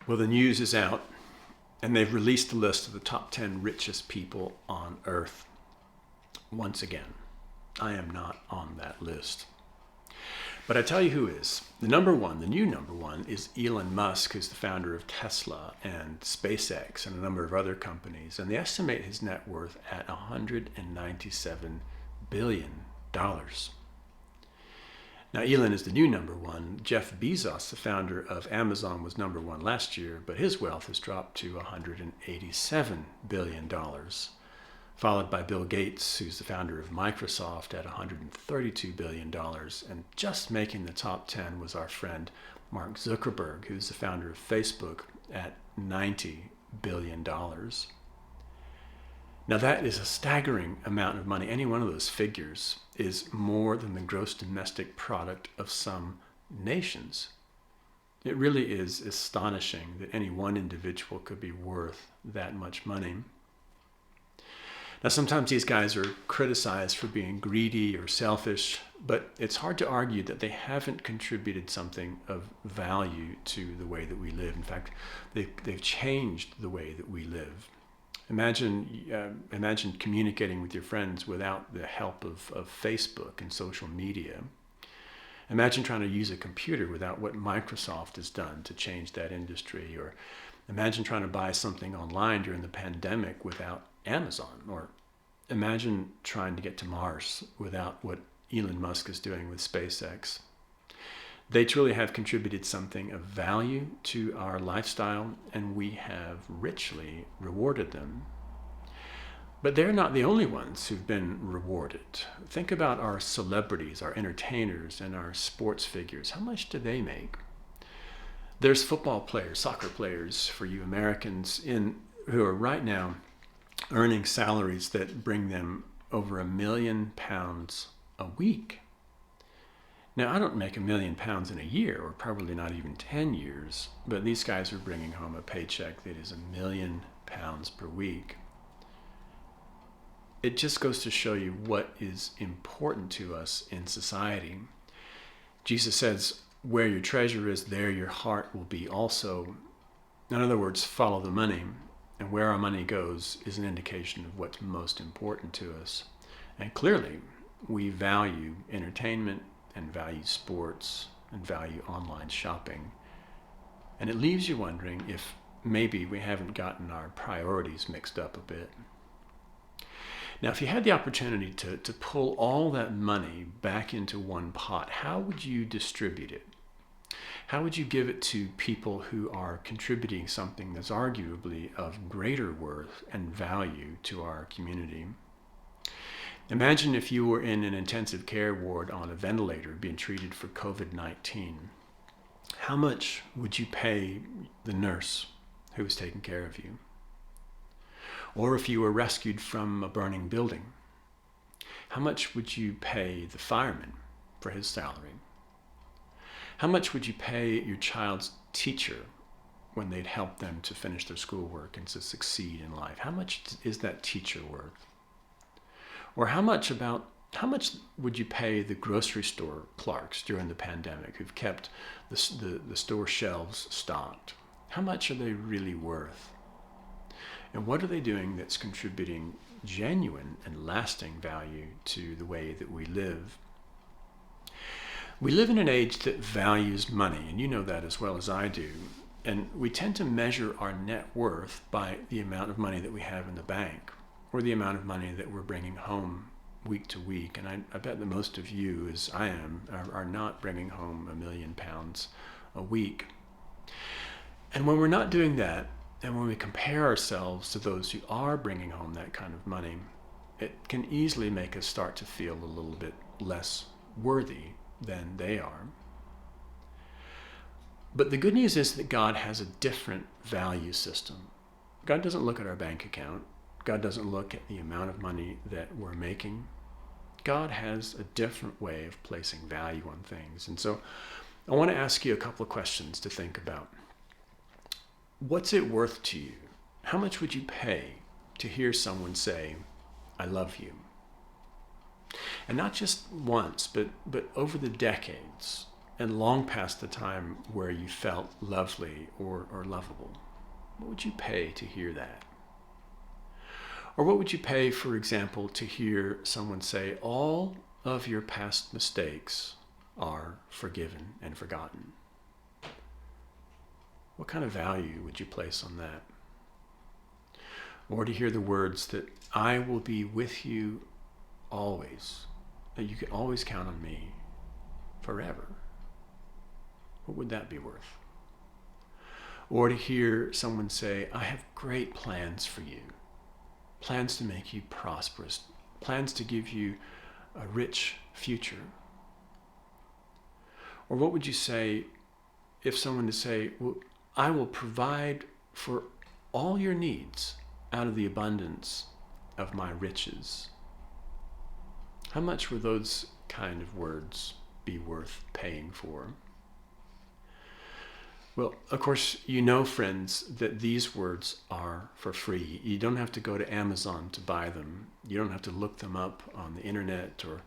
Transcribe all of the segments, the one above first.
Well, the news is out, and they've released a list of the top 10 richest people on Earth. Once again, I am not on that list. But I tell you who is. The new number one, is Elon Musk, who's the founder of Tesla and SpaceX and a number of other companies. And they estimate his net worth at $197 billion. Now, Elon is the new number one. Jeff Bezos, the founder of Amazon, was number one last year, but his wealth has dropped to $187 billion, followed by Bill Gates, who's the founder of Microsoft, at $132 billion. And just making the top 10 was our friend Mark Zuckerberg, who's the founder of Facebook, at $90 billion. Now, that is a staggering amount of money. Any one of those figures is more than the gross domestic product of some nations. It really is astonishing that any one individual could be worth that much money. Now, sometimes these guys are criticized for being greedy or selfish, but it's hard to argue that they haven't contributed something of value to the way that we live. In fact, they've changed the way that we live. Imagine communicating with your friends without the help of Facebook and social media. Imagine trying to use a computer without what Microsoft has done to change that industry. Or imagine trying to buy something online during the pandemic without Amazon. Or imagine trying to get to Mars without what Elon Musk is doing with SpaceX. They truly have contributed something of value to our lifestyle, and we have richly rewarded them. But they're not the only ones who've been rewarded. Think about our celebrities, our entertainers, and our sports figures. How much do they make? There's football players, soccer players, for you Americans, who are right now earning salaries that bring them over £1 million a week. Now, I don't make £1 million in a year, or probably not even 10 years, but these guys are bringing home a paycheck that is £1 million per week. It just goes to show you what is important to us in society. Jesus says, where your treasure is, there your heart will be also. In other words, follow the money, and where our money goes is an indication of what's most important to us. And clearly, we value entertainment, and value sports, and value online shopping. And it leaves you wondering if maybe we haven't gotten our priorities mixed up a bit. Now, if you had the opportunity to pull all that money back into one pot, how would you distribute it? How would you give it to people who are contributing something that's arguably of greater worth and value to our community? Imagine if you were in an intensive care ward on a ventilator being treated for COVID-19. How much would you pay the nurse who was taking care of you? Or if you were rescued from a burning building, how much would you pay the fireman for his salary? How much would you pay your child's teacher when they'd help them to finish their schoolwork and to succeed in life? How much is that teacher worth? Or how much would you pay the grocery store clerks during the pandemic who've kept the store shelves stocked? How much are they really worth? And what are they doing that's contributing genuine and lasting value to the way that we live? We live in an age that values money, and you know that as well as I do. And we tend to measure our net worth by the amount of money that we have in the bank, or the amount of money that we're bringing home week to week. And I bet that most of you, as I am, are not bringing home £1 million a week. And when we're not doing that, and when we compare ourselves to those who are bringing home that kind of money, it can easily make us start to feel a little bit less worthy than they are. But the good news is that God has a different value system. God doesn't look at our bank account. God doesn't look at the amount of money that we're making. God has a different way of placing value on things. And so I want to ask you a couple of questions to think about. What's it worth to you? How much would you pay to hear someone say, I love you? And not just once, but over the decades. and long past the time where you felt lovely or lovable? What would you pay to hear that? Or what would you pay, for example, to hear someone say, all of your past mistakes are forgiven and forgotten? What kind of value would you place on that? Or to hear the words that I will be with you always, that you can always count on me forever. What would that be worth? Or to hear someone say, I have great plans for you, plans to make you prosperous, plans to give you a rich future. Or what would you say if someone to say, well, I will provide for all your needs out of the abundance of my riches? How much would those kind of words be worth paying for? Well, of course, you know, friends, that these words are for free. You don't have to go to Amazon to buy them. You don't have to look them up on the internet, or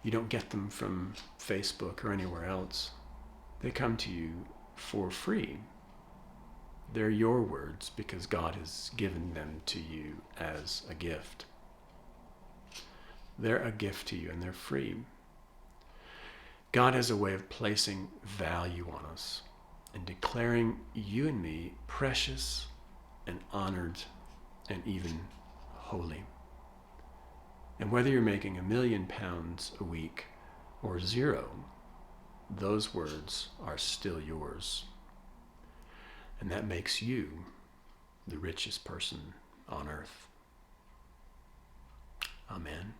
you don't get them from Facebook or anywhere else. They come to you for free. They're your words because God has given them to you as a gift. They're a gift to you and they're free. God has a way of placing value on us and declaring you and me precious and honored and even holy. And whether you're making £1 million a week or 0, those words are still yours. And that makes you the richest person on earth. Amen.